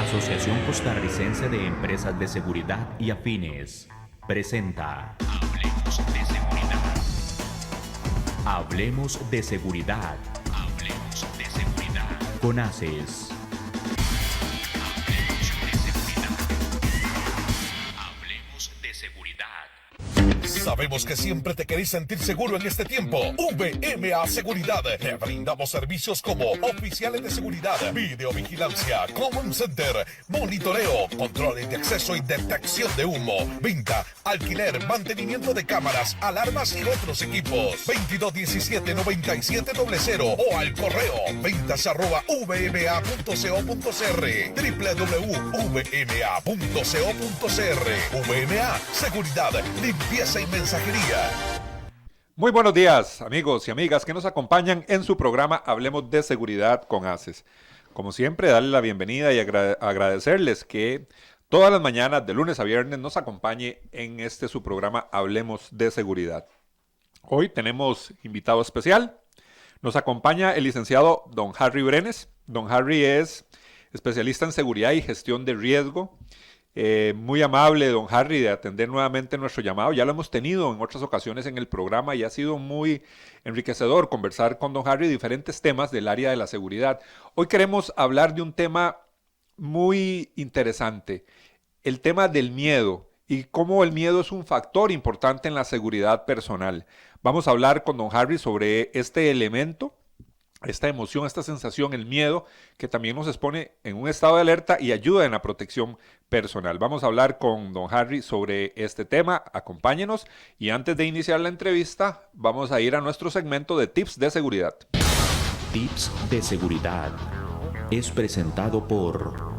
Asociación Costarricense de Empresas de Seguridad y Afines presenta Hablemos de Seguridad. Hablemos de Seguridad. Hablemos de Seguridad. Con ACES. Hablemos de Seguridad. Sabemos que siempre te querés sentir seguro en este tiempo. VMA Seguridad. Te brindamos servicios como oficiales de seguridad, videovigilancia, command center, monitoreo, controles de acceso y detección de humo, venta, alquiler, mantenimiento de cámaras, alarmas y otros equipos. 2217-9700 o al correo ventas@vma.co.cr, www.vma.co.cr. VMA Seguridad, limpieza y mensajería. Muy buenos días, amigos y amigas que nos acompañan en su programa Hablemos de Seguridad con ACES. Como siempre, darle la bienvenida y agradecerles que todas las mañanas, de lunes a viernes, nos acompañe en su programa Hablemos de Seguridad. Hoy tenemos invitado especial. Nos acompaña el licenciado don Harry Brenes. Don Harry es especialista en seguridad y gestión de riesgo. Muy amable, don Harry, de atender nuevamente nuestro llamado. Ya lo hemos tenido en otras ocasiones en el programa y ha sido muy enriquecedor conversar con don Harry diferentes temas del área de la seguridad. Hoy queremos hablar de un tema muy interesante, el tema del miedo y cómo el miedo es un factor importante en la seguridad personal. Vamos a hablar con don Harry sobre este elemento, esta emoción, esta sensación, el miedo, que también nos expone en un estado de alerta y ayuda en la protección personal. Vamos a hablar con don Harry sobre este tema. Acompáñenos y antes de iniciar la entrevista, vamos a ir a nuestro segmento de Tips de Seguridad. Tips de Seguridad es presentado por...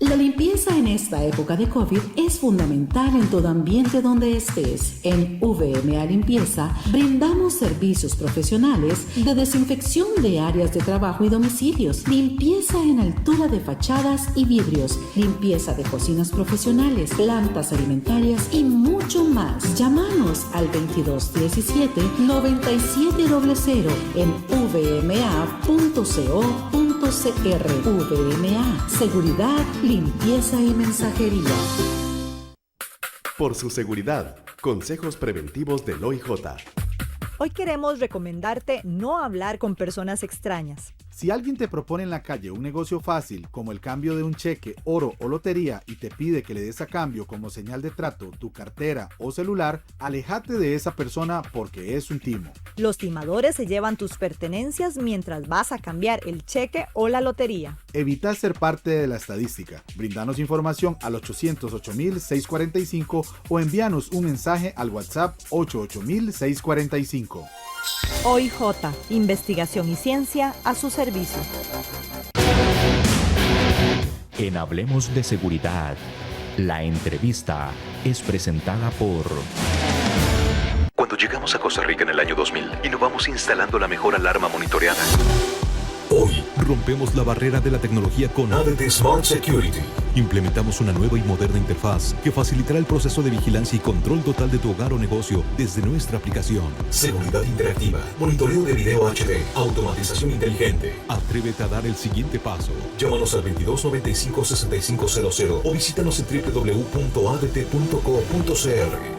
La limpieza en esta época de COVID es fundamental en todo ambiente donde estés. En VMA Limpieza brindamos servicios profesionales de desinfección de áreas de trabajo y domicilios, limpieza en altura de fachadas y vidrios, limpieza de cocinas profesionales, plantas alimentarias y mucho más. Llámanos al 2217-9700 en vma.co.cr. VMA, seguridad, limpieza y mensajería. Por su seguridad, consejos preventivos del OIJ. Hoy queremos recomendarte no hablar con personas extrañas. Si alguien te propone en la calle un negocio fácil, como el cambio de un cheque, oro o lotería, y te pide que le des a cambio como señal de trato tu cartera o celular, aléjate de esa persona porque es un timo. Los timadores se llevan tus pertenencias mientras vas a cambiar el cheque o la lotería. Evita ser parte de la estadística. Brindanos información al 808-645 o envíanos un mensaje al WhatsApp 880-645. OIJ, investigación y ciencia a su servicio. En Hablemos de Seguridad, la entrevista es presentada por... Cuando llegamos a Costa Rica en el año 2000, innovamos instalando la mejor alarma monitoreada. Hoy rompemos la barrera de la tecnología con ADT Smart Security. Implementamos una nueva y moderna interfaz que facilitará el proceso de vigilancia y control total de tu hogar o negocio desde nuestra aplicación. Seguridad interactiva, monitoreo de video HD, automatización inteligente. Atrévete a dar el siguiente paso. Llámanos al 2295-6500 o visítanos en www.adt.co.cr.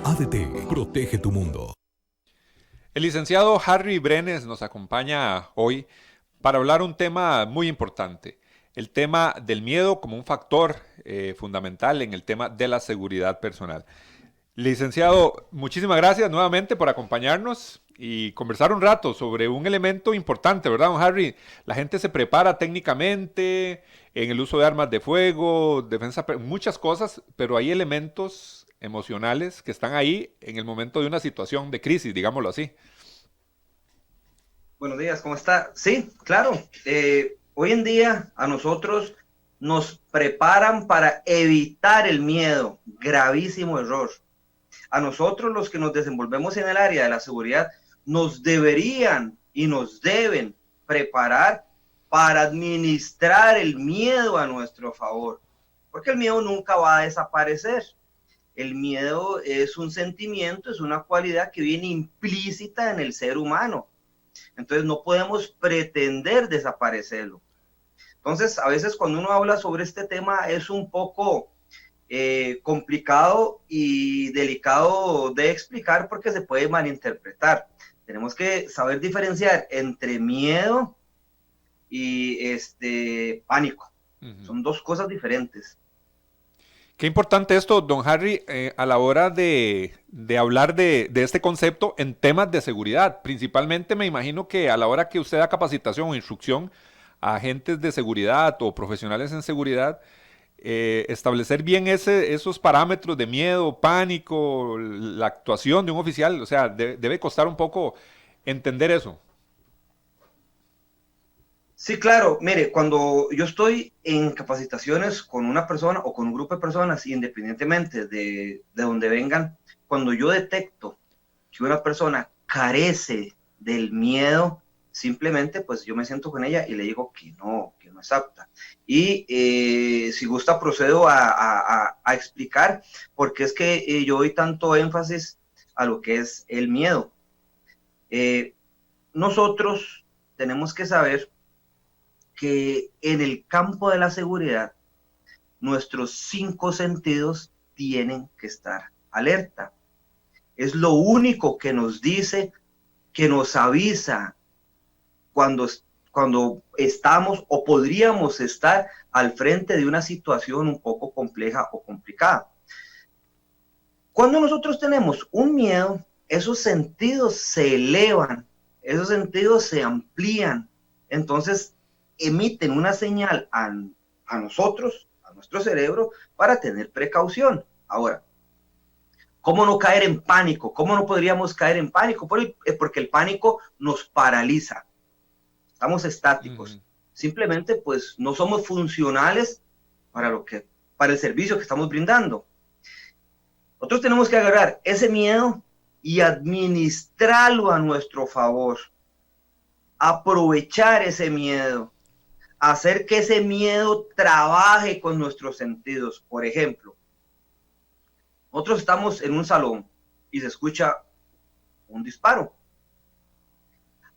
ADT, protege tu mundo. El licenciado Harry Brenes nos acompaña hoy para hablar un tema muy importante, el tema del miedo como un factor fundamental en el tema de la seguridad personal. Licenciado, muchísimas gracias nuevamente por acompañarnos y conversar un rato sobre un elemento importante, ¿verdad, don Harry? La gente se prepara técnicamente en el uso de armas de fuego, defensa, muchas cosas, pero hay elementos emocionales que están ahí en el momento de una situación de crisis, digámoslo así. Buenos días, ¿cómo está? Sí, claro. Hoy en día a nosotros nos preparan para evitar el miedo. Gravísimo error. A nosotros, los que nos desenvolvemos en el área de la seguridad, nos deberían y nos deben preparar para administrar el miedo a nuestro favor. Porque el miedo nunca va a desaparecer. El miedo es un sentimiento, es una cualidad que viene implícita en el ser humano. Entonces no podemos pretender desaparecerlo. Entonces, a veces cuando uno habla sobre este tema es un poco complicado y delicado de explicar porque se puede malinterpretar. Tenemos que saber diferenciar entre miedo y pánico. Son dos cosas diferentes. Qué importante esto, don Harry, a la hora de hablar de este concepto en temas de seguridad. Principalmente me imagino que a la hora que usted da capacitación o instrucción a agentes de seguridad o profesionales en seguridad, establecer bien esos parámetros de miedo, pánico, la actuación de un oficial, o sea, debe costar un poco entender eso. Sí, claro. Mire, cuando yo estoy en capacitaciones con una persona o con un grupo de personas, independientemente de donde vengan, cuando yo detecto que una persona carece del miedo, simplemente pues yo me siento con ella y le digo que no es apta. Y si gusta procedo a explicar por qué es que yo doy tanto énfasis a lo que es el miedo. Nosotros tenemos que saber que en el campo de la seguridad, nuestros 5 sentidos tienen que estar alerta. Es lo único que nos dice, que nos avisa cuando estamos o podríamos estar al frente de una situación un poco compleja o complicada. Cuando nosotros tenemos un miedo, esos sentidos se elevan, esos sentidos se amplían, entonces emiten una señal a nosotros, a nuestro cerebro, para tener precaución. Ahora, ¿cómo no caer en pánico? ¿Cómo no podríamos caer en pánico? Porque el pánico nos paraliza. Estamos estáticos. Simplemente, pues, no somos funcionales para el servicio que estamos brindando. Nosotros tenemos que agarrar ese miedo y administrarlo a nuestro favor. Aprovechar ese miedo. Hacer que ese miedo trabaje con nuestros sentidos. Por ejemplo, nosotros estamos en un salón y se escucha un disparo.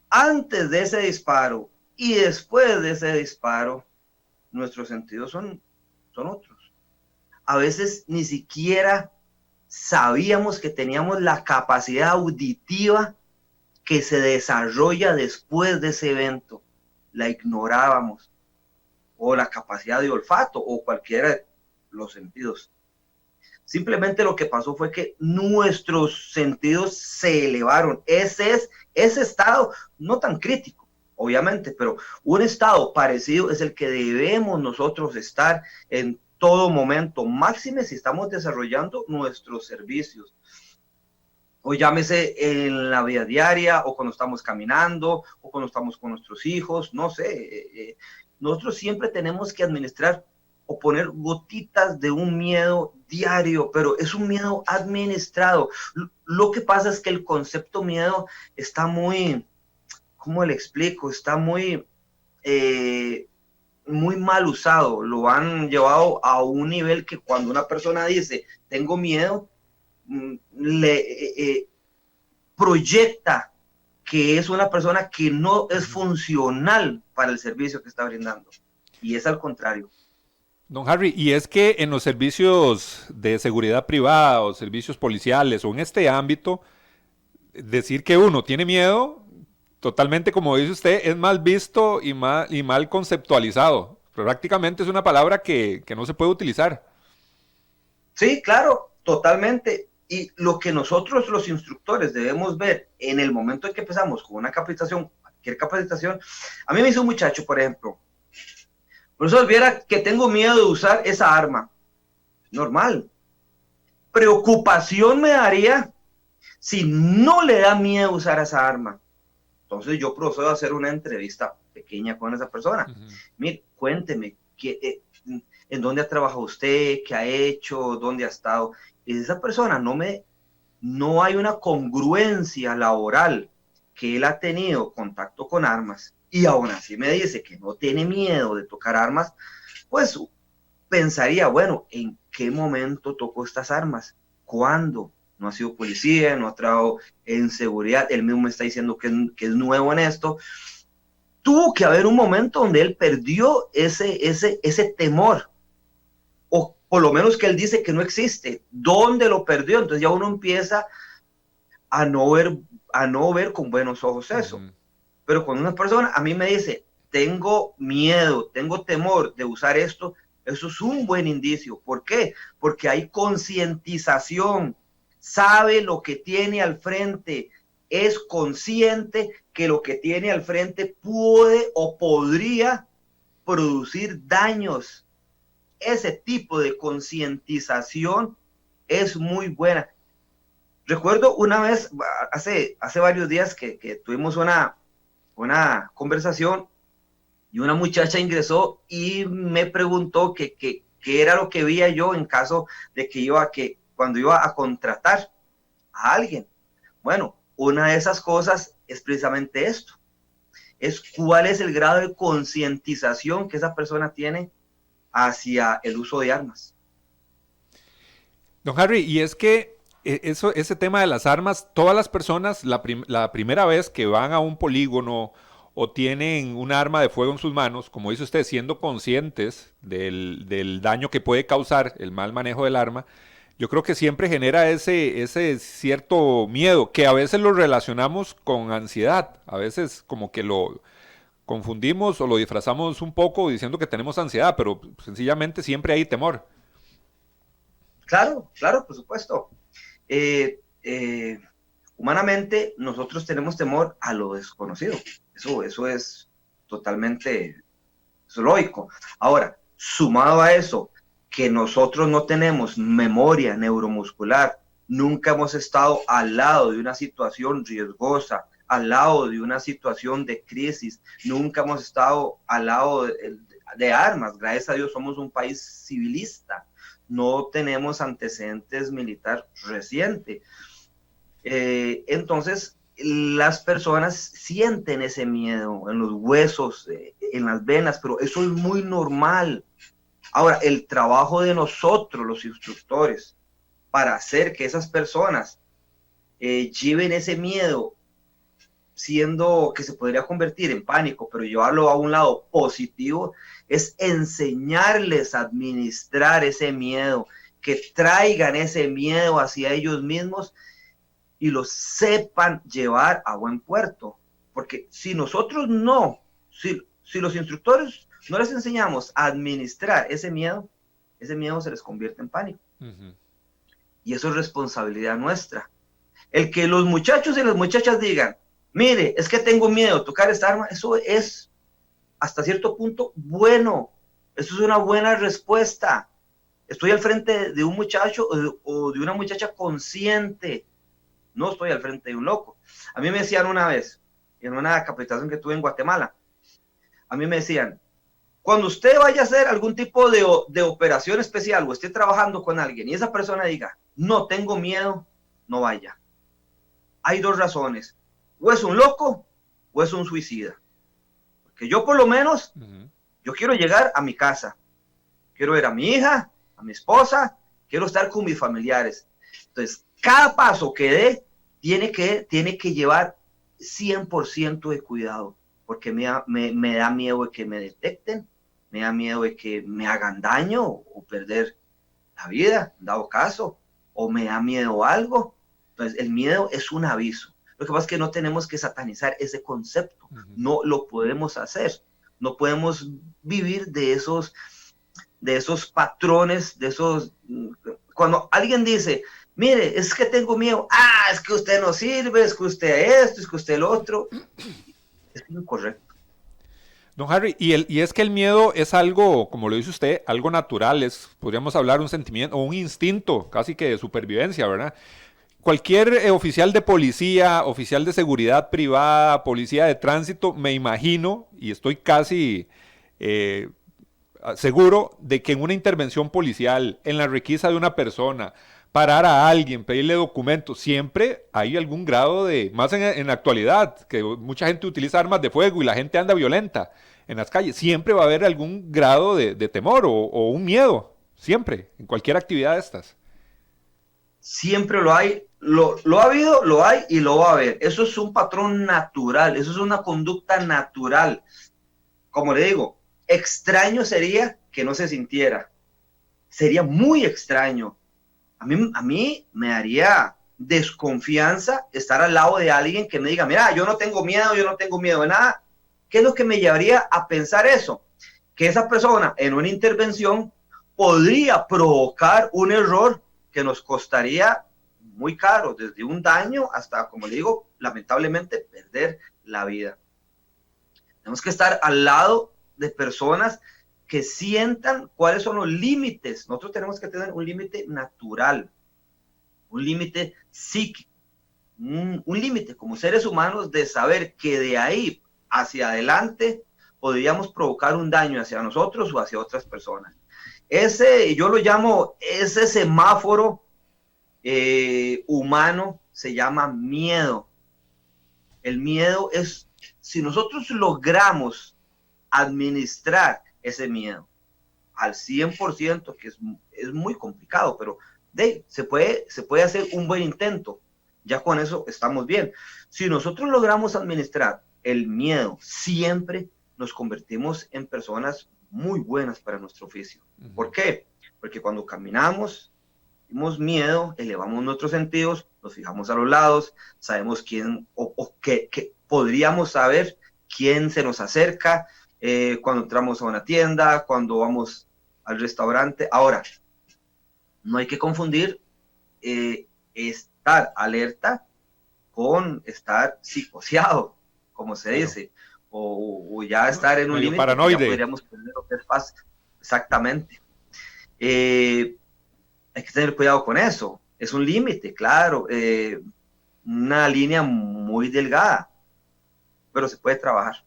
Antes de ese disparo y después de ese disparo, nuestros sentidos son otros. A veces ni siquiera sabíamos que teníamos la capacidad auditiva que se desarrolla después de ese evento. La ignorábamos. O la capacidad de olfato, o cualquiera de los sentidos. Simplemente lo que pasó fue que nuestros sentidos se elevaron. Ese estado, no tan crítico, obviamente, pero un estado parecido es el que debemos nosotros estar en todo momento, máxime si estamos desarrollando nuestros servicios. O llámese en la vida diaria, o cuando estamos caminando, o cuando estamos con nuestros hijos, no sé. Nosotros siempre tenemos que administrar o poner gotitas de un miedo diario, pero es un miedo administrado. Lo que pasa es que el concepto miedo está muy, ¿cómo le explico? Está muy mal usado. Lo han llevado a un nivel que cuando una persona dice, tengo miedo, le proyecta que es una persona que no es funcional para el servicio que está brindando. Y es al contrario. Don Harry, y es que en los servicios de seguridad privada o servicios policiales o en este ámbito, decir que uno tiene miedo, totalmente como dice usted, es mal visto y mal conceptualizado. Prácticamente es una palabra que no se puede utilizar. Sí, claro, totalmente. Y lo que nosotros los instructores debemos ver en el momento en que empezamos con una capacitación, cualquier capacitación, a mí me dice un muchacho, por ejemplo, profesor, viera que tengo miedo de usar esa arma. Normal. Preocupación me daría si no le da miedo usar esa arma. Entonces yo procedo a hacer una entrevista pequeña con esa persona. Mire, cuénteme, ¿en dónde ha trabajado usted? ¿Qué ha hecho? ¿Dónde ha estado? Y esa persona no hay una congruencia laboral que él ha tenido contacto con armas y aún así me dice que no tiene miedo de tocar armas, pues pensaría, bueno, ¿en qué momento tocó estas armas? ¿Cuándo? No ha sido policía, no ha trabajado en seguridad, él mismo me está diciendo que es nuevo en esto. tuvo que haber un momento donde él perdió ese temor, o por lo menos que él dice que no existe. ¿Dónde lo perdió? Entonces ya uno empieza a no ver con buenos ojos eso. Pero cuando una persona a mí me dice, tengo miedo, tengo temor de usar esto, eso es un buen indicio. ¿Por qué? Porque hay concientización, sabe lo que tiene al frente, es consciente que lo que tiene al frente puede o podría producir daños. Ese tipo de concientización es muy buena. Recuerdo una vez, hace varios días que tuvimos una conversación y una muchacha ingresó y me preguntó qué era lo que veía yo en caso de cuando iba a contratar a alguien. Bueno, una de esas cosas es precisamente esto. Es cuál es el grado de concientización que esa persona tiene hacia el uso de armas. Don Harry, y es que ese tema de las armas, todas las personas la primera vez que van a un polígono o tienen un arma de fuego en sus manos, como dice usted, siendo conscientes del daño que puede causar el mal manejo del arma, yo creo que siempre genera ese cierto miedo, que a veces lo relacionamos con ansiedad, a veces como que lo confundimos o lo disfrazamos un poco diciendo que tenemos ansiedad, pero sencillamente siempre hay temor. Claro, por supuesto. Humanamente nosotros tenemos temor a lo desconocido. Eso es totalmente lógico. Ahora, sumado a eso, que nosotros no tenemos memoria neuromuscular, nunca hemos estado al lado de una situación riesgosa, al lado de una situación de crisis, nunca hemos estado al lado de armas. Gracias a Dios somos un país civilista, no tenemos antecedentes militar reciente. Entonces, las personas sienten ese miedo en los huesos, en las venas, pero eso es muy normal. Ahora, el trabajo de nosotros, los instructores, para hacer que esas personas lleven ese miedo, siendo que se podría convertir en pánico, pero llevarlo a un lado positivo, es enseñarles a administrar ese miedo, que traigan ese miedo hacia ellos mismos y lo sepan llevar a buen puerto. Porque si nosotros si los instructores no les enseñamos a administrar ese miedo se les convierte en pánico. Y eso es responsabilidad nuestra. El que los muchachos y las muchachas digan, mire, es que tengo miedo de tocar esta arma, eso es hasta cierto punto bueno. Eso es una buena respuesta. Estoy al frente de un muchacho o de una muchacha consciente. No estoy al frente de un loco. A mí me decían una vez, en una capacitación que tuve en Guatemala, a mí me decían, cuando usted vaya a hacer algún tipo de operación especial o esté trabajando con alguien y esa persona diga, no tengo miedo, no vaya. Hay dos razones, o es un loco o es un suicida. Porque yo por lo menos, yo quiero llegar a mi casa, quiero ver a mi hija, a mi esposa, quiero estar con mis familiares. Entonces, cada paso que dé tiene que llevar 100% de cuidado, porque me da miedo de que me detecten, me da miedo de que me hagan daño o perder la vida, dado caso, o me da miedo algo. Entonces, el miedo es un aviso. Lo que pasa es que no tenemos que satanizar ese concepto, no lo podemos hacer, no podemos vivir de esos patrones, cuando alguien dice, mire, es que tengo miedo, es que usted no sirve, es que usted esto, es que usted lo otro, es incorrecto. Don Harry, y es que el miedo es algo, como lo dice usted, algo natural, podríamos hablar un sentimiento o un instinto casi que de supervivencia, ¿verdad? Cualquier oficial de policía, oficial de seguridad privada, policía de tránsito, me imagino, y estoy casi seguro de que en una intervención policial, en la requisa de una persona, parar a alguien, pedirle documentos, siempre hay algún grado más en la actualidad, que mucha gente utiliza armas de fuego y la gente anda violenta en las calles, siempre va a haber algún grado de temor o un miedo, siempre, en cualquier actividad de estas. Siempre lo hay. Lo ha habido, lo hay y lo va a haber. Eso es un patrón natural, eso es una conducta natural. Como le digo, extraño sería que no se sintiera. Sería muy extraño. A mí me daría desconfianza estar al lado de alguien que me diga, mira, yo no tengo miedo de nada. ¿Qué es lo que me llevaría a pensar eso? Que esa persona en una intervención podría provocar un error que nos costaría muy caro, desde un daño hasta, como le digo, lamentablemente perder la vida. Tenemos que estar al lado de personas que sientan cuáles son los límites. Nosotros tenemos que tener un límite natural, un límite psíquico, un límite como seres humanos de saber que de ahí hacia adelante podríamos provocar un daño hacia nosotros o hacia otras personas. Yo lo llamo, ese semáforo humano se llama miedo. El miedo es, si nosotros logramos administrar ese miedo al 100%, que es muy complicado, pero se puede hacer un buen intento. Ya con eso estamos bien. Si nosotros logramos administrar el miedo, siempre nos convertimos en personas muy buenas para nuestro oficio. ¿Por qué? Porque cuando caminamos, tenemos miedo, elevamos nuestros sentidos, nos fijamos a los lados, sabemos quién o qué podríamos saber quién se nos acerca cuando entramos a una tienda, cuando vamos al restaurante. Ahora, no hay que confundir estar alerta con estar psicoseado, como se dice, o ya estar en un límite paranoide. Ya podríamos tener lo que es paz. Exactamente. Hay que tener cuidado con eso. Es un límite, claro, una línea muy delgada, pero se puede trabajar.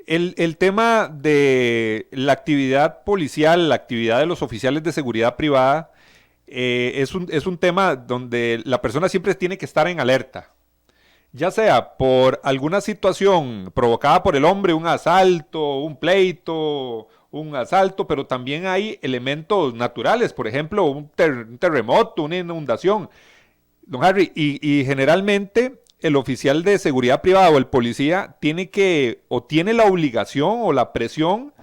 El tema de la actividad policial, la actividad de los oficiales de seguridad privada, es un tema donde la persona siempre tiene que estar en alerta. Ya sea por alguna situación provocada por el hombre, un asalto, un pleito, un asalto, pero también hay elementos naturales, por ejemplo, un terremoto, una inundación. Don Harry, y generalmente el oficial de seguridad privada o el policía tiene la obligación o la presión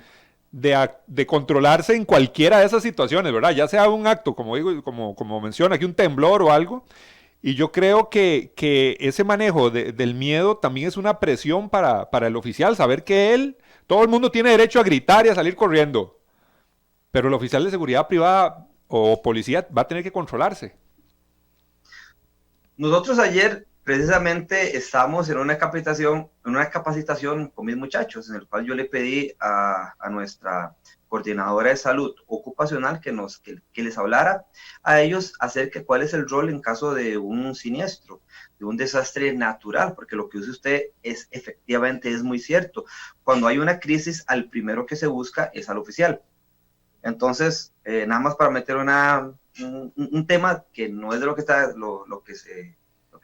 de controlarse en cualquiera de esas situaciones, ¿verdad? Ya sea un acto, como digo, como menciona aquí, un temblor o algo. Y yo creo que ese manejo del miedo también es una presión para el oficial, saber que todo el mundo tiene derecho a gritar y a salir corriendo, pero el oficial de seguridad privada o policía va a tener que controlarse. Nosotros ayer precisamente estamos en una capacitación con mis muchachos, en el cual yo le pedí a nuestra coordinadora de salud ocupacional que les hablara a ellos acerca de cuál es el rol en caso de un siniestro, de un desastre natural, porque lo que dice usted efectivamente es muy cierto. Cuando hay una crisis, al primero que se busca es al oficial. Entonces, nada más para meter un tema que no es de lo que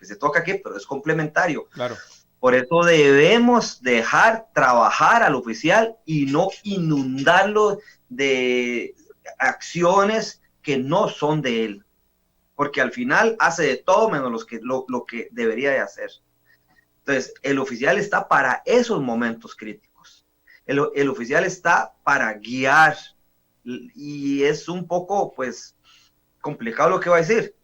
se toca aquí, pero es complementario. Claro. Por eso debemos dejar trabajar al oficial y no inundarlo de acciones que no son de él, porque al final hace de todo menos lo que debería de hacer. Entonces, el oficial está para esos momentos críticos. El oficial está para guiar, y es un poco, pues, complicado lo que va a decir.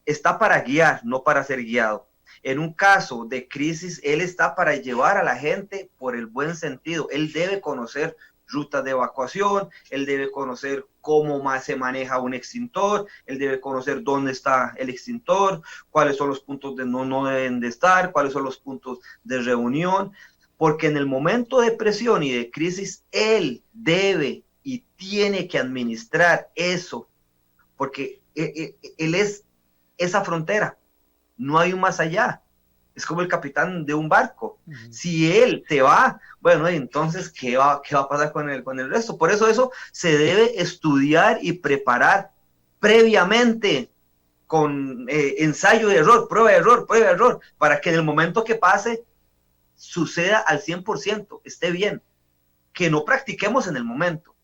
Está para guiar, no para ser guiado. En un caso de crisis, él está para llevar a la gente por el buen sentido. Él debe conocer rutas de evacuación, él debe conocer cómo más se maneja un extintor, él debe conocer dónde está el extintor, cuáles son los puntos de no deben de estar, cuáles son los puntos de reunión, porque en el momento de presión y de crisis, él debe y tiene que administrar eso, porque él es esa frontera. No hay un más allá. Es como el capitán de un barco. Si él te va, bueno, entonces, ¿qué va a pasar con el resto? Por eso se debe estudiar y preparar previamente con ensayo de error, prueba de error, para que en el momento que pase suceda al 100%, esté bien. Que no practiquemos en el momento.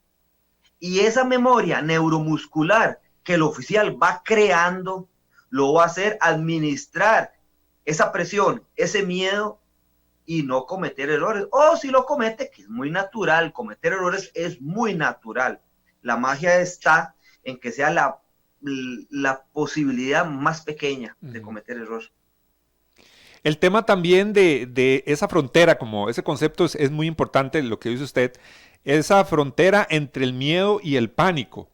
Y esa memoria neuromuscular que el oficial va creando, lo va a hacer administrar esa presión, ese miedo y no cometer errores. O si lo comete, que es muy natural, cometer errores es muy natural. La magia está en que sea la posibilidad más pequeña de cometer errores. El tema también de esa frontera, como ese concepto es muy importante, lo que dice usted, esa frontera entre el miedo y el pánico.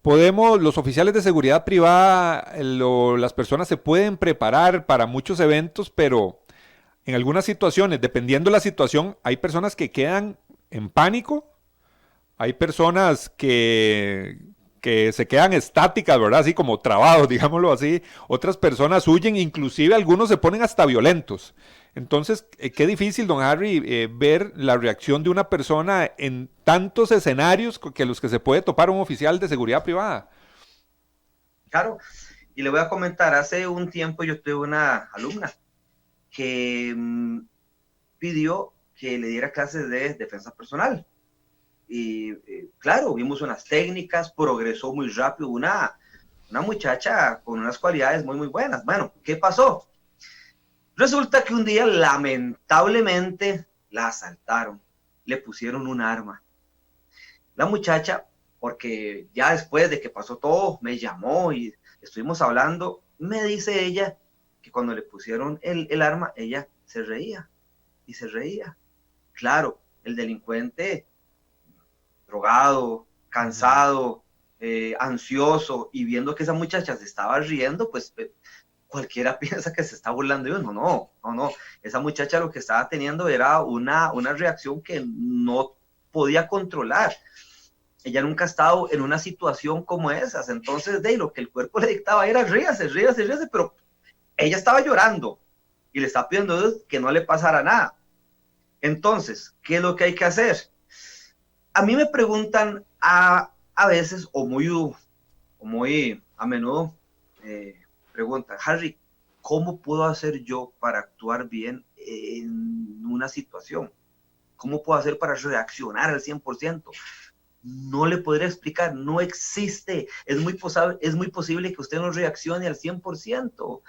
Los oficiales de seguridad privada, las personas se pueden preparar para muchos eventos, pero en algunas situaciones, dependiendo de la situación, hay personas que quedan en pánico, hay personas que se quedan estáticas, ¿verdad? Así como trabados, digámoslo así. Otras personas huyen, inclusive algunos se ponen hasta violentos. Entonces, qué difícil, don Harry, ver la reacción de una persona en tantos escenarios que los que se puede topar un oficial de seguridad privada. Claro, y le voy a comentar, hace un tiempo yo tuve una alumna que pidió que le diera clases de defensa personal. Y claro, vimos unas técnicas, progresó muy rápido, una muchacha con unas cualidades muy, muy buenas. Bueno, ¿qué pasó? Resulta que un día, lamentablemente, la asaltaron, le pusieron un arma. La muchacha, porque ya después de que pasó todo, me llamó y estuvimos hablando, me dice ella que cuando le pusieron el arma, ella se reía y se reía. Claro, el delincuente drogado, cansado, ansioso, y viendo que esa muchacha se estaba riendo, pues cualquiera piensa que se está burlando. Yo, no, esa muchacha lo que estaba teniendo era una reacción que no podía controlar. Ella nunca ha estado en una situación como esas, entonces lo que el cuerpo le dictaba era ríase, pero ella estaba llorando y le estaba pidiendo a Dios que no le pasara nada. Entonces, ¿qué es lo que hay que hacer? A mí me preguntan a veces, o muy a menudo, preguntan, Harry, ¿cómo puedo hacer yo para actuar bien en una situación? ¿Cómo puedo hacer para reaccionar al 100%? No le podría explicar, no existe. Es muy posible que usted no reaccione al 100%,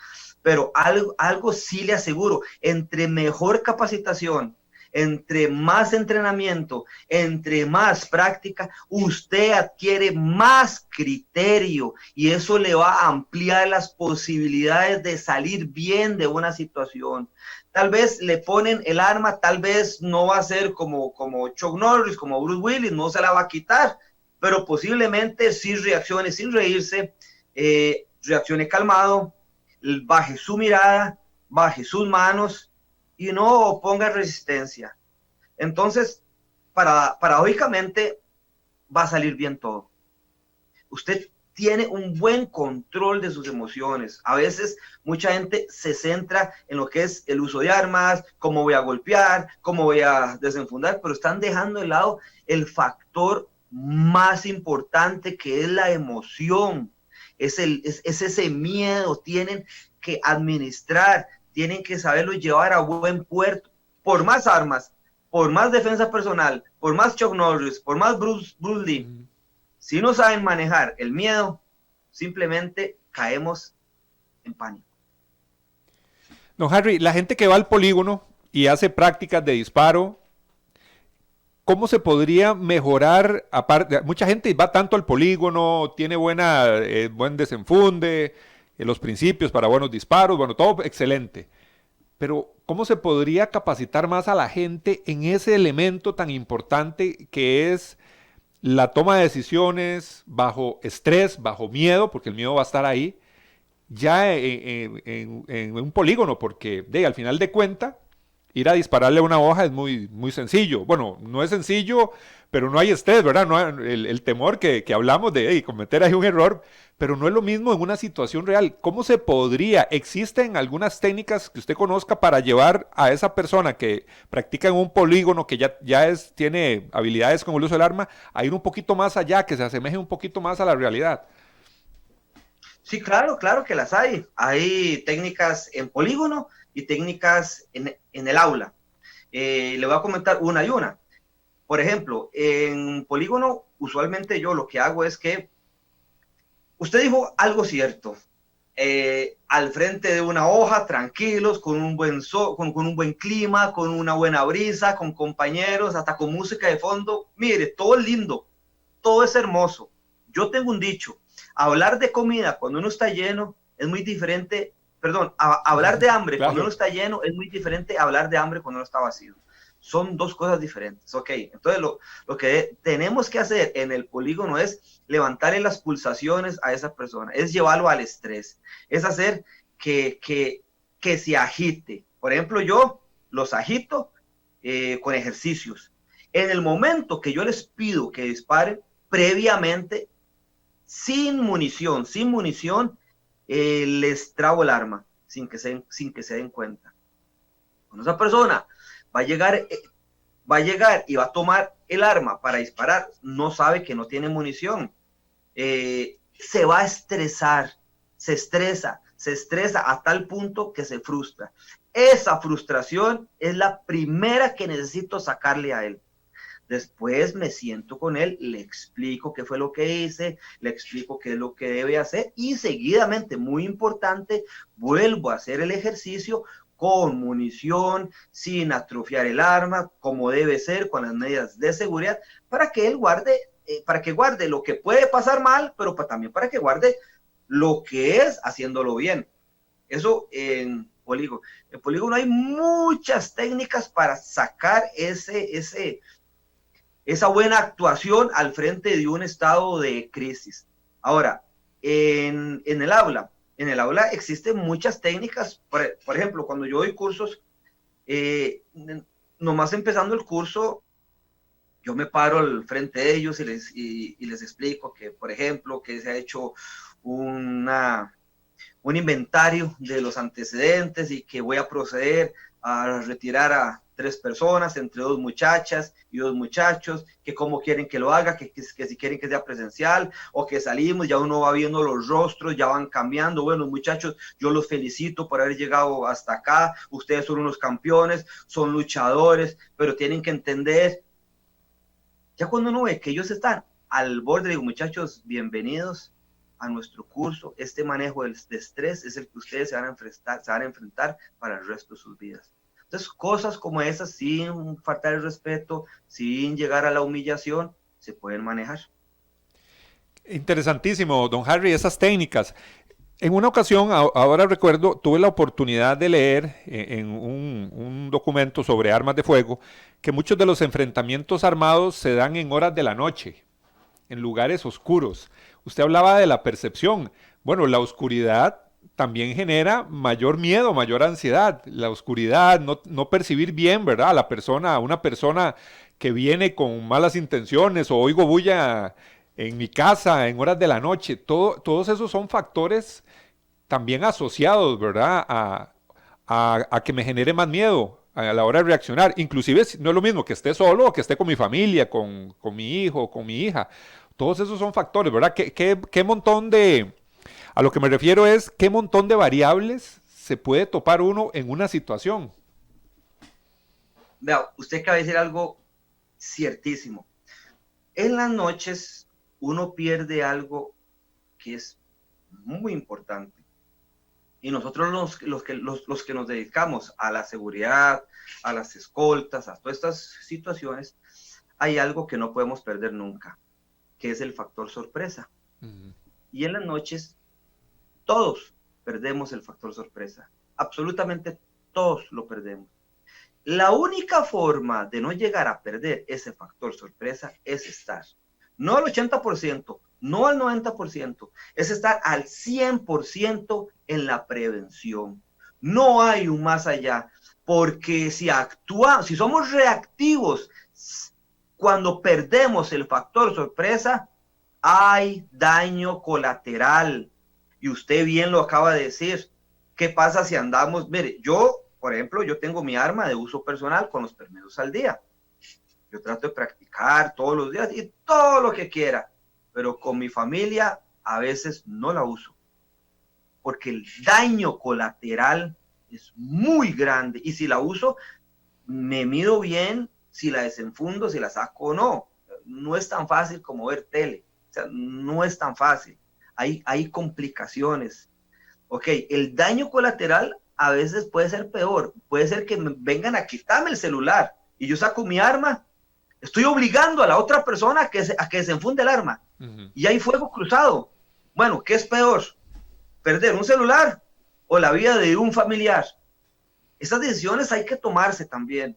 pero algo sí le aseguro, entre mejor capacitación, entre más entrenamiento, entre más práctica, usted adquiere más criterio y eso le va a ampliar las posibilidades de salir bien de una situación. Tal vez le ponen el arma, tal vez no va a ser como Chuck Norris, como Bruce Willis, no se la va a quitar, pero posiblemente sí reaccione sin reírse, reaccione calmado, baje su mirada, baje sus manos, y no ponga resistencia. Entonces, paradójicamente, va a salir bien todo. Usted tiene un buen control de sus emociones. A veces, mucha gente se centra en lo que es el uso de armas, cómo voy a golpear, cómo voy a desenfundar, pero están dejando de lado el factor más importante, que es la emoción. Es ese miedo. Tienen que administrar, tienen que saberlo llevar a buen puerto. Por más armas, por más defensa personal, por más Chuck Norris, por más Bruce Lee, si no saben manejar el miedo, simplemente caemos en pánico. Don Harry, la gente que va al polígono y hace prácticas de disparo, ¿cómo se podría mejorar? Aparte, mucha gente va tanto al polígono, tiene buen desenfunde, los principios para buenos disparos, bueno, todo excelente. Pero, ¿cómo se podría capacitar más a la gente en ese elemento tan importante que es la toma de decisiones bajo estrés, bajo miedo, porque el miedo va a estar ahí, ya en un polígono? Porque al final de cuentas, ir a dispararle a una hoja es muy, muy sencillo. Bueno, no es sencillo, pero no hay estrés, ¿verdad? No hay el temor que hablamos de cometer ahí un error, pero no es lo mismo en una situación real. ¿Cómo se podría? ¿Existen algunas técnicas que usted conozca para llevar a esa persona que practica en un polígono, que tiene habilidades con el uso del arma, a ir un poquito más allá, que se asemeje un poquito más a la realidad? Sí, claro que las hay. Hay técnicas en polígono y técnicas en el aula. Le voy a comentar una y una. Por ejemplo, en polígono, usualmente yo lo que hago es que usted dijo algo cierto. al frente de una hoja, tranquilos, con un buen con un buen clima, con una buena brisa, con compañeros, hasta con música de fondo. Mire, todo es lindo, todo es hermoso. Yo tengo un dicho: hablar de comida cuando uno está lleno es muy diferente, perdón, hablar de hambre Claro. cuando uno está lleno es muy diferente a hablar de hambre cuando uno está vacío. Son dos cosas diferentes, ok. Entonces lo que tenemos que hacer en el polígono es levantarle las pulsaciones a esa persona, es llevarlo al estrés, es hacer que se agite. Por ejemplo, yo los agito con ejercicios. En el momento que yo les pido que disparen, previamente, sin munición, les trabo el arma, sin que se den cuenta. Cuando esa persona va a llegar y va a tomar el arma para disparar, no sabe que no tiene munición, se va a estresar, se estresa a tal punto que se frustra. Esa frustración es la primera que necesito sacarle a él. Después me siento con él, le explico qué fue lo que hice, le explico qué es lo que debe hacer y seguidamente, muy importante, vuelvo a hacer el ejercicio con munición, sin atrofiar el arma, como debe ser, con las medidas de seguridad, para que él guarde, lo que puede pasar mal, pero también para que guarde lo que es haciéndolo bien. Eso en polígono hay muchas técnicas para sacar esa buena actuación al frente de un estado de crisis. Ahora, en el aula existen muchas técnicas. Por ejemplo, cuando yo doy cursos, nomás empezando el curso, yo me paro al frente de ellos y les explico que, por ejemplo, que se ha hecho un inventario de los antecedentes y que voy a proceder a retirar a 3 personas, entre 2 muchachas y 2 muchachos, que cómo quieren que lo haga, que si quieren que sea presencial o que salimos, ya uno va viendo los rostros, ya van cambiando. Bueno, muchachos, yo los felicito por haber llegado hasta acá, ustedes son unos campeones, son luchadores, pero tienen que entender, ya cuando uno ve que ellos están al borde, digo, muchachos, bienvenidos a nuestro curso. Este manejo de estrés es el que ustedes se van a enfrentar para el resto de sus vidas. Entonces, cosas como esas, sin faltar el respeto, sin llegar a la humillación, se pueden manejar. Interesantísimo, don Harry, esas técnicas. En una ocasión, ahora recuerdo, tuve la oportunidad de leer en un documento sobre armas de fuego que muchos de los enfrentamientos armados se dan en horas de la noche, en lugares oscuros. Usted hablaba de la percepción. Bueno, la oscuridad también genera mayor miedo, mayor ansiedad. La oscuridad, no percibir bien, ¿verdad? A una persona que viene con malas intenciones o oigo bulla en mi casa en horas de la noche. Todos esos son factores también asociados, ¿verdad? A que me genere más miedo a la hora de reaccionar. Inclusive no es lo mismo que esté solo o que esté con mi familia, con mi hijo, con mi hija. Todos esos son factores, ¿verdad? ¿Qué montón de... A lo que me refiero es qué montón de variables se puede topar uno en una situación. Vea, usted acaba de decir algo ciertísimo. En las noches uno pierde algo que es muy importante. Y nosotros los que nos dedicamos a la seguridad, a las escoltas, a todas estas situaciones, hay algo que no podemos perder nunca, que es el factor sorpresa. Uh-huh. Y en las noches todos perdemos el factor sorpresa. Absolutamente todos lo perdemos. La única forma de no llegar a perder ese factor sorpresa es estar, no al 80%, no al 90%, es estar al 100% en la prevención. No hay un más allá, porque si somos reactivos, cuando perdemos el factor sorpresa, hay daño colateral. Y usted bien lo acaba de decir. ¿Qué pasa si andamos? Mire, yo, por ejemplo, yo tengo mi arma de uso personal con los permisos al día. Yo trato de practicar todos los días y todo lo que quiera, pero con mi familia a veces no la uso, porque el daño colateral es muy grande. Y si la uso, me mido bien si la desenfundo, si la saco o no. No es tan fácil como ver tele. O sea, no es tan fácil. Hay complicaciones. Ok, el daño colateral a veces puede ser peor. Puede ser que me vengan a quitarme el celular y yo saco mi arma. Estoy obligando a la otra persona a que desenfunde el arma. Y hay fuego cruzado. Bueno, ¿qué es peor? ¿Perder un celular o la vida de un familiar? Esas decisiones hay que tomarse también.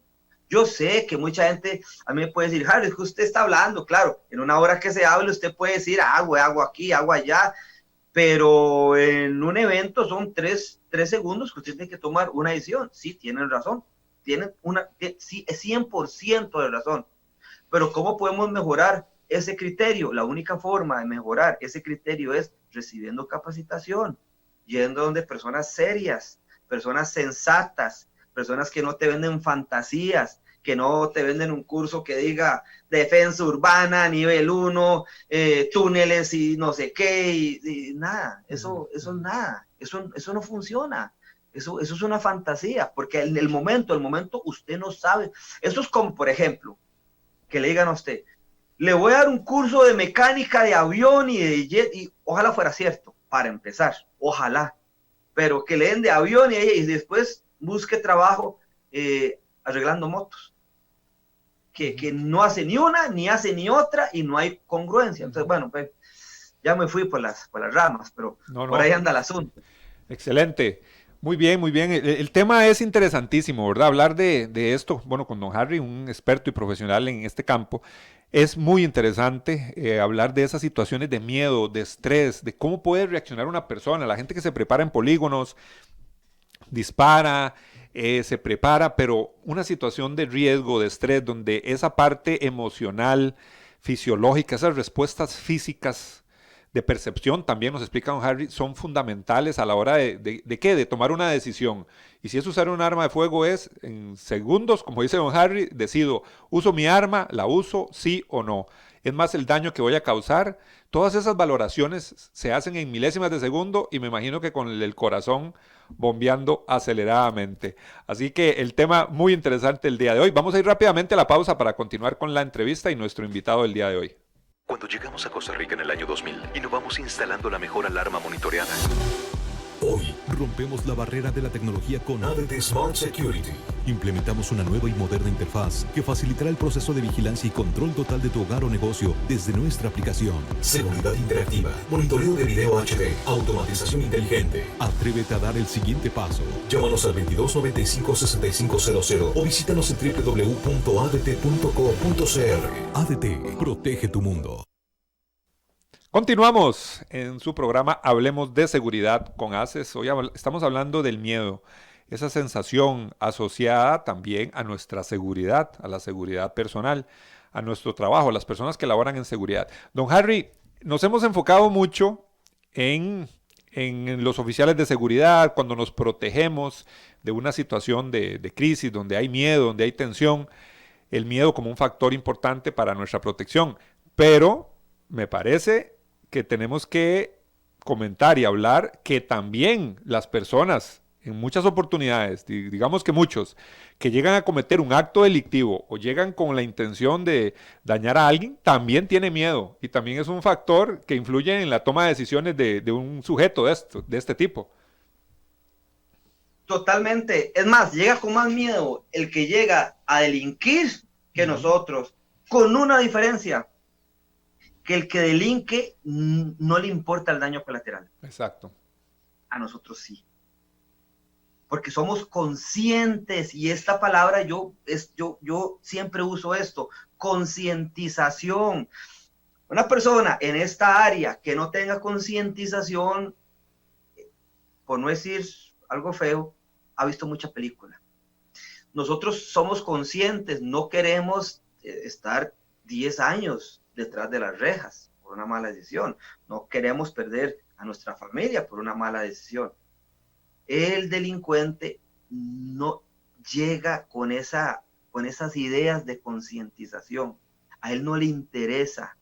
Yo sé que mucha gente a mí me puede decir, Harry, es que usted está hablando, claro, en una hora que se hable usted puede decir, hago aquí, hago allá, pero en un evento son tres segundos que usted tiene que tomar una decisión. Sí, tienen razón, sí, es 100% de razón, pero ¿cómo podemos mejorar ese criterio? La única forma de mejorar ese criterio es recibiendo capacitación, yendo donde personas serias, personas sensatas, personas que no te venden fantasías, que no te venden un curso que diga defensa urbana, nivel 1, túneles y no sé qué, y nada, eso nada, eso no funciona. Eso es una fantasía, porque en el momento usted no sabe. Eso es como, por ejemplo, que le digan a usted, le voy a dar un curso de mecánica de avión y de jet, y ojalá fuera cierto, para empezar, ojalá, pero que le den de avión y después busque trabajo arreglando motos, que no hace ni una, ni hace ni otra, y no hay congruencia. Entonces, bueno, pues, ya me fui por las ramas, pero por ahí anda el asunto. Excelente. Muy bien, muy bien. El tema es interesantísimo, ¿verdad? Hablar de esto, bueno, con don Harry, un experto y profesional en este campo, es muy interesante hablar de esas situaciones de miedo, de estrés, de cómo puede reaccionar una persona, la gente que se prepara en polígonos, dispara, se prepara, pero una situación de riesgo, de estrés, donde esa parte emocional, fisiológica, esas respuestas físicas de percepción, también nos explica don Harry, son fundamentales a la hora de tomar una decisión. Y si es usar un arma de fuego, es en segundos, como dice don Harry, decido, uso mi arma, la uso, sí o no. Es más el daño que voy a causar. Todas esas valoraciones se hacen en milésimas de segundo y me imagino que con el corazón bombeando aceleradamente. Así que el tema muy interesante el día de hoy. Vamos a ir rápidamente a la pausa para continuar con la entrevista y nuestro invitado del día de hoy. Cuando llegamos a Costa Rica en el año 2000, innovamos instalando la mejor alarma monitoreada. Hoy rompemos la barrera de la tecnología con ADT Smart Security. Implementamos una nueva y moderna interfaz que facilitará el proceso de vigilancia y control total de tu hogar o negocio desde nuestra aplicación. Seguridad interactiva, monitoreo de video HD, automatización inteligente. Atrévete a dar el siguiente paso. Llámanos al 2295-6500 o visítanos en www.adt.co.cr. ADT, protege tu mundo. Continuamos en su programa Hablemos de Seguridad con ACES. Hoy estamos hablando del miedo, esa sensación asociada también a nuestra seguridad, a la seguridad personal, a nuestro trabajo, a las personas que laboran en seguridad. Don Harry, nos hemos enfocado mucho en los oficiales de seguridad, cuando nos protegemos de una situación de crisis, donde hay miedo, donde hay tensión, el miedo como un factor importante para nuestra protección. Pero me parece que tenemos que comentar y hablar que también las personas, en muchas oportunidades, digamos que muchos, que llegan a cometer un acto delictivo o llegan con la intención de dañar a alguien, también tienen miedo y también es un factor que influye en la toma de decisiones de un sujeto de este tipo. Totalmente. Es más, llega con más miedo el que llega a delinquir que nosotros, con una diferencia, que el que delinque no le importa el daño colateral. Exacto. A nosotros sí. Porque somos conscientes, y esta palabra yo siempre uso esto, concientización. Una persona en esta área que no tenga concientización, por no decir algo feo, ha visto mucha película. Nosotros somos conscientes, no queremos estar 10 años detrás de las rejas por una mala decisión. No queremos perder a nuestra familia por una mala decisión. El delincuente no llega con esas ideas de concientización. A él no le interesa.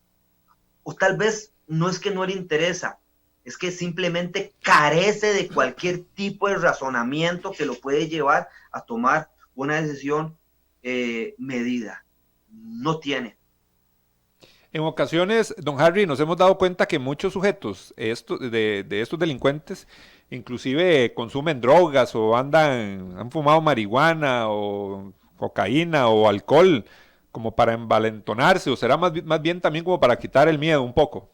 O tal vez no es que no le interesa, es que simplemente carece de cualquier tipo de razonamiento que lo puede llevar a tomar una decisión medida. No tiene. En ocasiones, don Harry, nos hemos dado cuenta que muchos sujetos de estos delincuentes inclusive consumen drogas o han fumado marihuana o cocaína o alcohol como para envalentonarse, o será más bien también como para quitar el miedo un poco.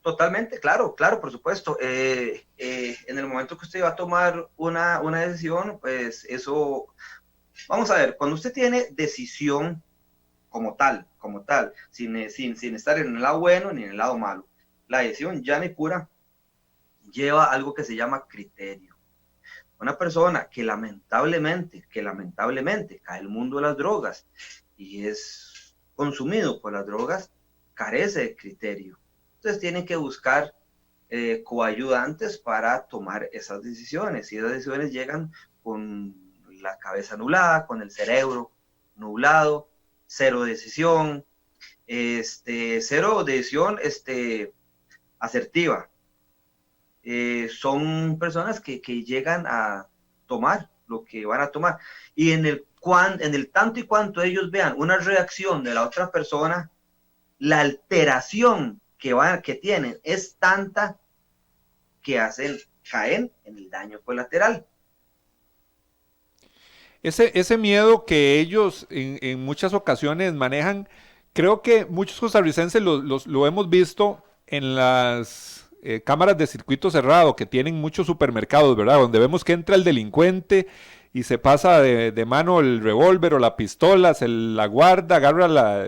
Totalmente, claro, por supuesto. En el momento que usted va a tomar una decisión, pues eso, vamos a ver, cuando usted tiene decisión como tal, sin estar en el lado bueno ni en el lado malo, la decisión llana y pura lleva algo que se llama criterio. Una persona que lamentablemente cae el mundo de las drogas y es consumido por las drogas, carece de criterio. Entonces tienen que buscar coayudantes para tomar esas decisiones. Y esas decisiones llegan con la cabeza nublada, con el cerebro nublado, cero decisión asertiva. Son personas que llegan a tomar lo que van a tomar. Y en el tanto y cuanto ellos vean una reacción de la otra persona, la alteración que tienen es tanta que caen en el daño colateral. Ese miedo que ellos en muchas ocasiones manejan, creo que muchos costarricenses lo hemos visto en las cámaras de circuito cerrado que tienen muchos supermercados, ¿verdad? Donde vemos que entra el delincuente y se pasa de mano el revólver o la pistola, la guarda, agarra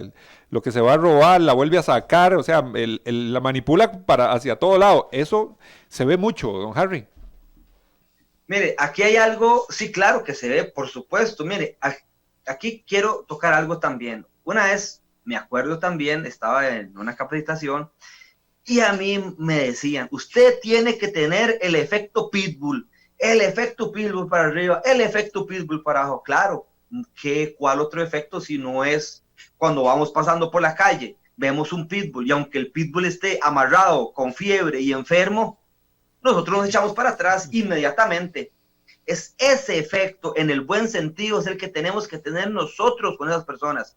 lo que se va a robar, la vuelve a sacar, o sea, la manipula hacia todo lado. Eso se ve mucho, don Harry. Mire, aquí hay algo, sí, claro que se ve, por supuesto. Mire, aquí quiero tocar algo también. Una vez, me acuerdo también, estaba en una capacitación y a mí me decían, usted tiene que tener el efecto pitbull para arriba, el efecto pitbull para abajo. Claro, ¿cuál otro efecto si no es cuando vamos pasando por la calle, vemos un pitbull y aunque el pitbull esté amarrado, con fiebre y enfermo, nosotros nos echamos para atrás inmediatamente? Es ese efecto, en el buen sentido, es el que tenemos que tener nosotros con esas personas.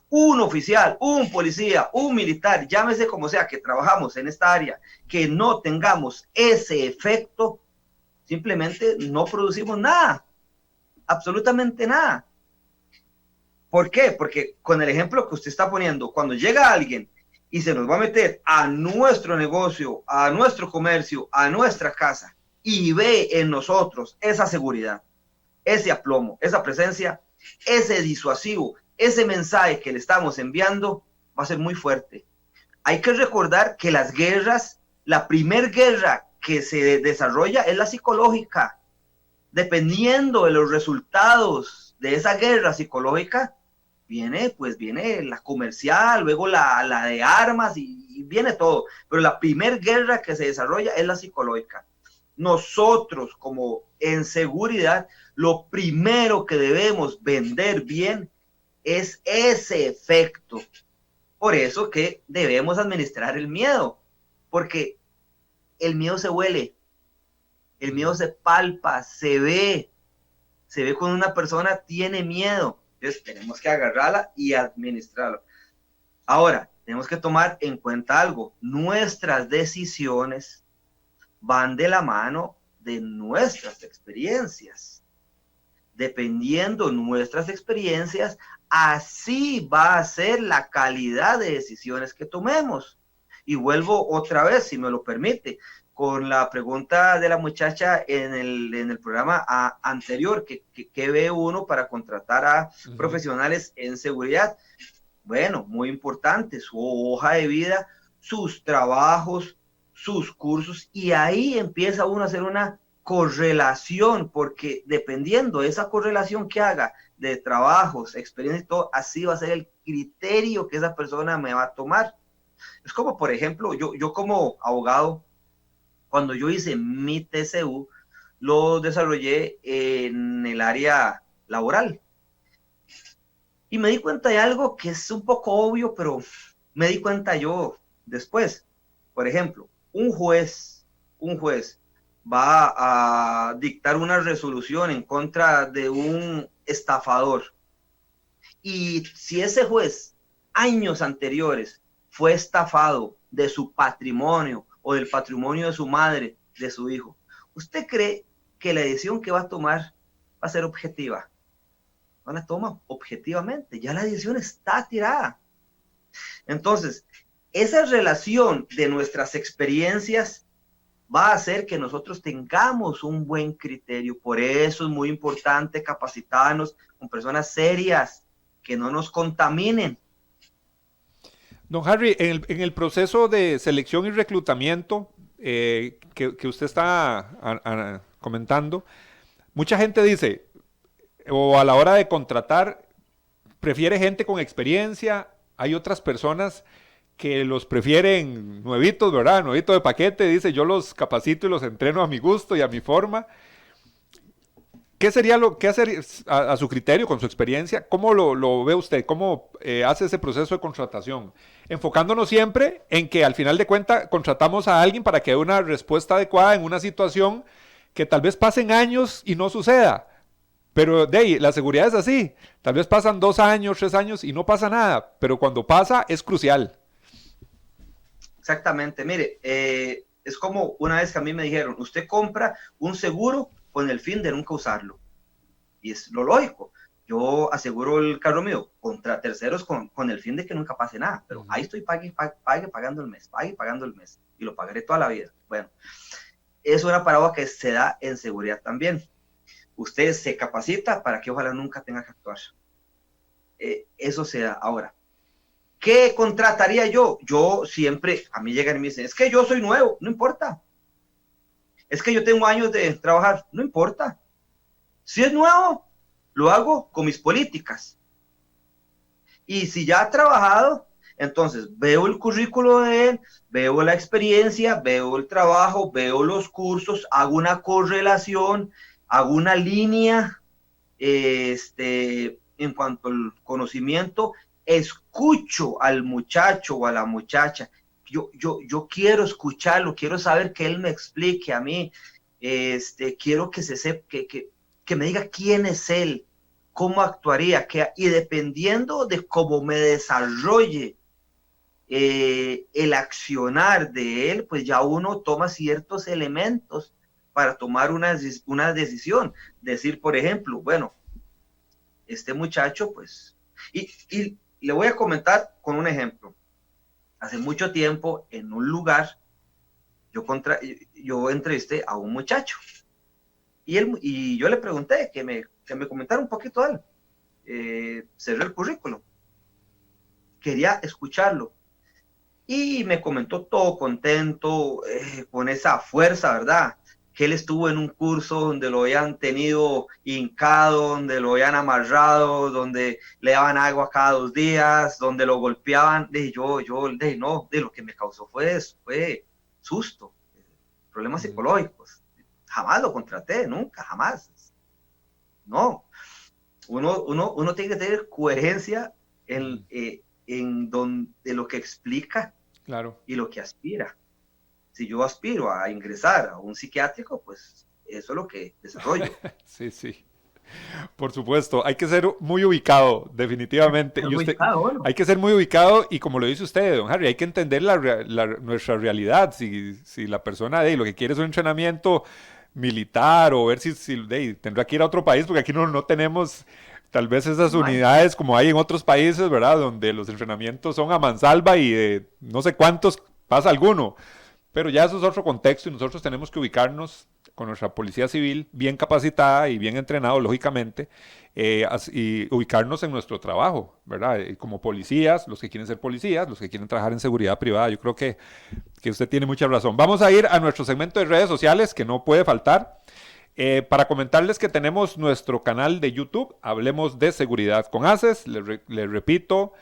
Un oficial, un policía, un militar, llámese como sea, que trabajamos en esta área, que no tengamos ese efecto, simplemente no producimos nada, absolutamente nada. ¿Por qué? Porque con el ejemplo que usted está poniendo, cuando llega alguien y se nos va a meter a nuestro negocio, a nuestro comercio, a nuestra casa, y ve en nosotros esa seguridad, ese aplomo, esa presencia, ese disuasivo, ese mensaje que le estamos enviando, va a ser muy fuerte. Hay que recordar que las guerras, la primer guerra que se desarrolla es la psicológica. Dependiendo de los resultados de esa guerra psicológica, viene la comercial, luego la de armas y viene todo. Pero la primer guerra que se desarrolla es la psicológica. Nosotros, como en seguridad, lo primero que debemos vender bien es ese efecto. Por eso que debemos administrar el miedo, porque el miedo se huele, el miedo se palpa, se ve cuando una persona tiene miedo. Entonces tenemos que agarrarla y administrarla. Ahora, tenemos que tomar en cuenta algo. Nuestras decisiones van de la mano de nuestras experiencias. Dependiendo nuestras experiencias, así va a ser la calidad de decisiones que tomemos. Y vuelvo otra vez, si me lo permite, con la pregunta de la muchacha en el programa anterior, que ve uno para contratar a profesionales en seguridad. Bueno, muy importante, su hoja de vida, sus trabajos, sus cursos, y ahí empieza uno a hacer una correlación, porque dependiendo de esa correlación que haga de trabajos, experiencia y todo, así va a ser el criterio que esa persona me va a tomar. Es como, por ejemplo, yo como abogado, cuando yo hice mi TCU, lo desarrollé en el área laboral. Y me di cuenta de algo que es un poco obvio, pero me di cuenta yo después. Por ejemplo, un juez va a dictar una resolución en contra de un estafador. Y si ese juez, años anteriores, fue estafado de su patrimonio o del patrimonio de su madre, de su hijo, ¿usted cree que la decisión que va a tomar va a ser objetiva? No la toma objetivamente, ya la decisión está tirada. Entonces, esa relación de nuestras experiencias va a hacer que nosotros tengamos un buen criterio. Por eso es muy importante capacitarnos con personas serias que no nos contaminen. Don Harry, en el proceso de selección y reclutamiento que usted está comentando, mucha gente dice, o a la hora de contratar, prefiere gente con experiencia. Hay otras personas que los prefieren nuevitos, ¿verdad? Nuevito de paquete, dice, yo los capacito y los entreno a mi gusto y a mi forma. ¿Qué sería lo que hacer a su criterio, con su experiencia? ¿Cómo lo ve usted? ¿Cómo hace ese proceso de contratación? Enfocándonos siempre en que al final de cuentas contratamos a alguien para que dé una respuesta adecuada en una situación que tal vez pasen años y no suceda. Pero de ahí, la seguridad es así. Tal vez pasan 2 años, 3 años y no pasa nada. Pero cuando pasa es crucial. Exactamente. Mire, es como una vez que a mí me dijeron, usted compra un seguro con el fin de nunca usarlo. Y es lo lógico. Yo aseguro el carro mío contra terceros con el fin de que nunca pase nada. Pero ahí estoy pague pagando el mes. Y lo pagaré toda la vida. Bueno, es una paradoja que se da en seguridad también. Usted se capacita para que ojalá nunca tenga que actuar. Eso se da. Ahora, ¿qué contrataría yo? Yo siempre, a mí llegan y me dicen, es que yo soy nuevo, no importa. Es que yo tengo años de trabajar, no importa. Si es nuevo, lo hago con mis políticas. Y si ya ha trabajado, entonces veo el currículo de él, veo la experiencia, veo el trabajo, veo los cursos, hago una correlación, hago una línea en cuanto al conocimiento, escucho al muchacho o a la muchacha. Yo quiero escucharlo, quiero saber que él me explique a mí, quiero que se sepa, que me diga quién es él, cómo actuaría, y dependiendo de cómo me desarrolle el accionar de él, pues ya uno toma ciertos elementos para tomar una decisión. Decir, por ejemplo, bueno, este muchacho, pues, y le voy a comentar con un ejemplo. Hace mucho tiempo, en un lugar, yo entrevisté a un muchacho, y yo le pregunté que me comentara un poquito de él. Cerré el currículum. Quería escucharlo. Y me comentó todo contento, con esa fuerza, ¿verdad? Que él estuvo en un curso donde lo habían tenido hincado, donde lo habían amarrado, donde le daban agua cada 2 días, donde lo golpeaban. Yo lo que me causó fue susto, problemas psicológicos. Jamás lo contraté, nunca, jamás. No, uno tiene que tener coherencia en donde lo que explica, claro, y lo que aspira. Si yo aspiro a ingresar a un psiquiátrico, pues eso es lo que desarrollo. Sí. Por supuesto, hay que ser muy ubicado, definitivamente. Bueno. Hay que ser muy ubicado y como lo dice usted, don Harry, hay que entender nuestra realidad. Si la persona lo que quiere es un entrenamiento militar o ver si tendrá que ir a otro país, porque aquí no tenemos tal vez esas unidades como hay en otros países, ¿verdad? Donde los entrenamientos son a mansalva y no sé cuántos pasa alguno. Pero ya eso es otro contexto y nosotros tenemos que ubicarnos con nuestra policía civil bien capacitada y bien entrenado, lógicamente, y ubicarnos en nuestro trabajo, ¿verdad? Como policías, los que quieren ser policías, los que quieren trabajar en seguridad privada. Yo creo que usted tiene mucha razón. Vamos a ir a nuestro segmento de redes sociales, que no puede faltar, para comentarles que tenemos nuestro canal de YouTube, Hablemos de Seguridad con ACES. Les repito,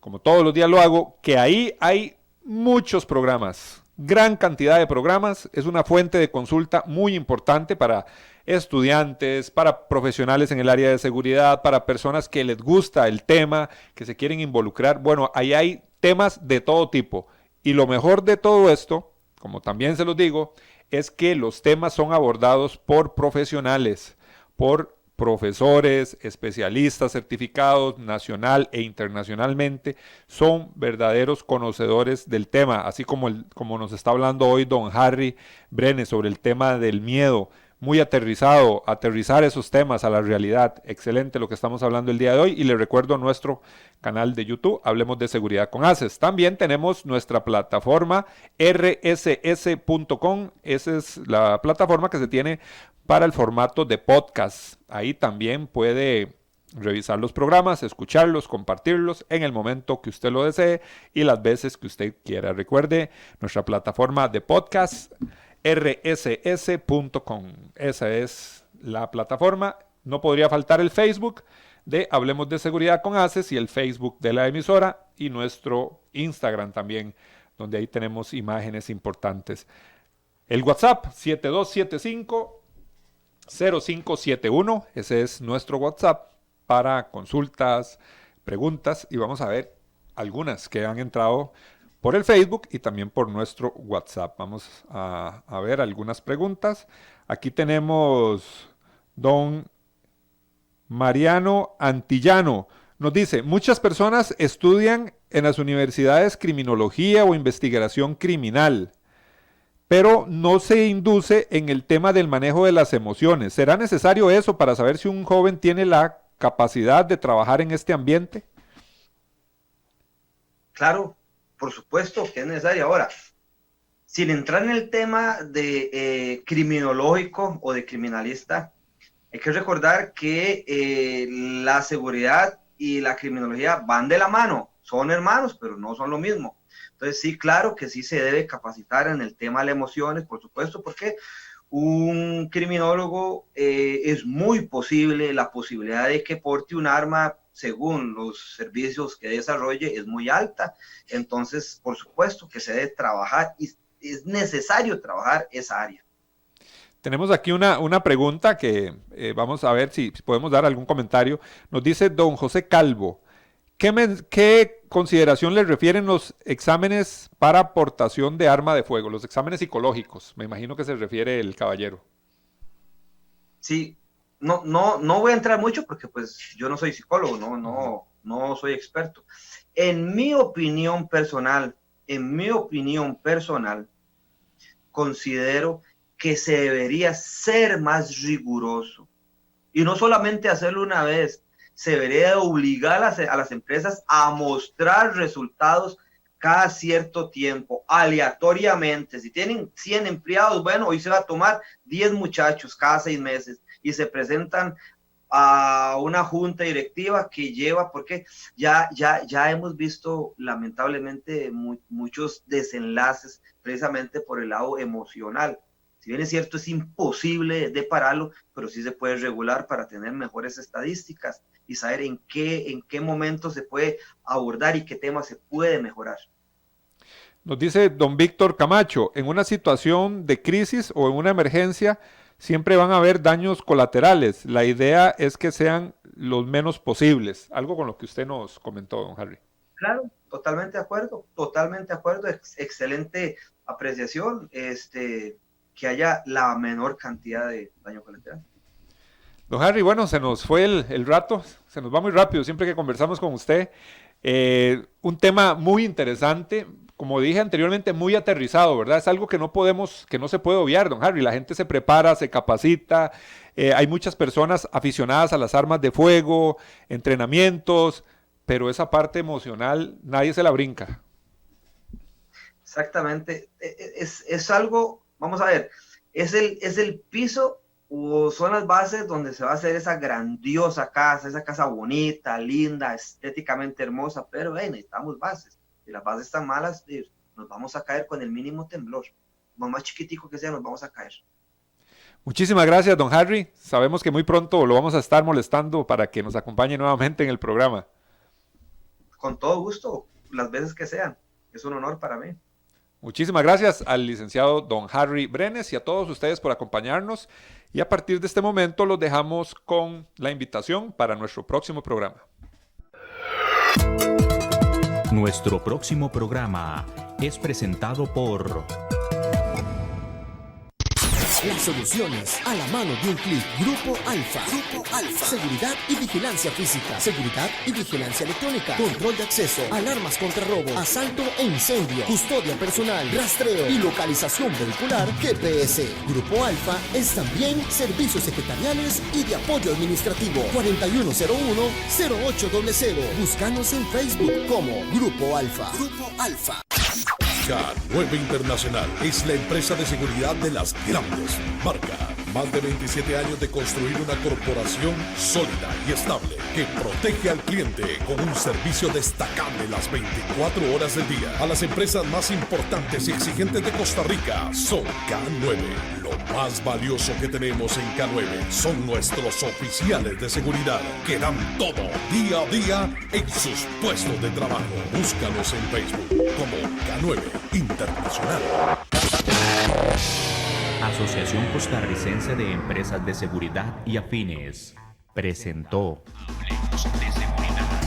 como todos los días lo hago, que ahí hay muchos programas. Gran cantidad de programas, es una fuente de consulta muy importante para estudiantes, para profesionales en el área de seguridad, para personas que les gusta el tema, que se quieren involucrar. Bueno, ahí hay temas de todo tipo. Y lo mejor de todo esto, como también se los digo, es que los temas son abordados por profesionales, por profesores, especialistas certificados nacional e internacionalmente, son verdaderos conocedores del tema, así como nos está hablando hoy don Harry Brenes sobre el tema del miedo. Muy aterrizar esos temas a la realidad. Excelente lo que estamos hablando el día de hoy. Y les recuerdo nuestro canal de YouTube, Hablemos de Seguridad con ACES. También tenemos nuestra plataforma rss.com. Esa es la plataforma que se tiene para el formato de podcast. Ahí también puede revisar los programas, escucharlos, compartirlos en el momento que usted lo desee y las veces que usted quiera. Recuerde nuestra plataforma de podcast rss.com. Esa es la plataforma. No podría faltar el Facebook de Hablemos de Seguridad con ACES y el Facebook de la emisora y nuestro Instagram también, donde ahí tenemos imágenes importantes. El WhatsApp 7275-0571, ese es nuestro WhatsApp para consultas, preguntas, y vamos a ver algunas que han entrado por el Facebook y también por nuestro WhatsApp. Vamos a ver algunas preguntas. Aquí tenemos don Mariano Antillano. Nos dice, muchas personas estudian en las universidades criminología o investigación criminal, pero no se induce en el tema del manejo de las emociones. ¿Será necesario eso para saber si un joven tiene la capacidad de trabajar en este ambiente? Claro. Por supuesto que es necesario. Ahora, sin entrar en el tema de criminológico o de criminalista, hay que recordar que la seguridad y la criminología van de la mano, son hermanos, pero no son lo mismo. Entonces sí, claro que sí se debe capacitar en el tema de las emociones, por supuesto, porque un criminólogo es muy posible, la posibilidad de que porte un arma según los servicios que desarrolle es muy alta. Entonces, por supuesto que se debe trabajar y es necesario trabajar esa área. Tenemos aquí una pregunta que vamos a ver si podemos dar algún comentario. Nos dice don José Calvo, ¿qué consideración le refieren los exámenes para aportación de arma de fuego? Los exámenes psicológicos, me imagino que se refiere el caballero. Sí. No voy a entrar mucho porque pues yo no soy psicólogo, no soy experto. En mi opinión personal, considero que se debería ser más riguroso. Y no solamente hacerlo una vez, se debería obligar a las empresas a mostrar resultados cada cierto tiempo, aleatoriamente. Si tienen 100 empleados, bueno, hoy se va a tomar 10 muchachos cada 6 meses. Y se presentan a una junta directiva que lleva, porque ya hemos visto lamentablemente muchos desenlaces precisamente por el lado emocional. Si bien es cierto, es imposible de pararlo, pero sí se puede regular para tener mejores estadísticas y saber en qué momento se puede abordar y qué tema se puede mejorar. Nos dice don Víctor Camacho, en una situación de crisis o en una emergencia, siempre van a haber daños colaterales. La idea es que sean los menos posibles. Algo con lo que usted nos comentó, don Harry. Claro, totalmente de acuerdo. Excelente apreciación. Que haya la menor cantidad de daño colateral. Don Harry, bueno, se nos fue el rato, se nos va muy rápido siempre que conversamos con usted. Un tema muy interesante, como dije anteriormente, muy aterrizado, ¿verdad? Es algo que no se puede obviar, don Harry. La gente se prepara, se capacita, hay muchas personas aficionadas a las armas de fuego, entrenamientos, pero esa parte emocional nadie se la brinca. Exactamente, es algo, vamos a ver, es el piso o son las bases donde se va a hacer esa grandiosa casa, esa casa bonita, linda, estéticamente hermosa, pero necesitamos bases. Si las bases están malas, nos vamos a caer con el mínimo temblor. Lo más chiquitico que sea, nos vamos a caer. Muchísimas gracias, don Harry. Sabemos que muy pronto lo vamos a estar molestando para que nos acompañe nuevamente en el programa. Con todo gusto, las veces que sean. Es un honor para mí. Muchísimas gracias al licenciado don Harry Brenes y a todos ustedes por acompañarnos. Y a partir de este momento los dejamos con la invitación para nuestro próximo programa. Nuestro próximo programa es presentado por Las soluciones a la mano de un clic. Grupo Alfa. Grupo Alfa. Seguridad y vigilancia física. Seguridad y vigilancia electrónica. Control de acceso. Alarmas contra robo. Asalto e incendio. Custodia personal. Rastreo y localización vehicular. GPS. Grupo Alfa es también servicios secretariales y de apoyo administrativo. 4101-0800. Búscanos en Facebook como Grupo Alfa. Grupo Alfa. K9 Internacional es la empresa de seguridad de las grandes marcas. Más de 27 años de construir una corporación sólida y estable que protege al cliente con un servicio destacable las 24 horas del día. A las empresas más importantes y exigentes de Costa Rica son K9. Lo más valioso que tenemos en K9 son nuestros oficiales de seguridad que dan todo día a día en sus puestos de trabajo. Búscalos en Facebook como K9 Internacional. Asociación Costarricense de Empresas de Seguridad y Afines presentó Hablemos de Seguridad.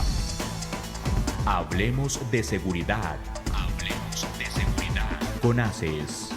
Hablemos de Seguridad. Hablemos de Seguridad. Con ACES.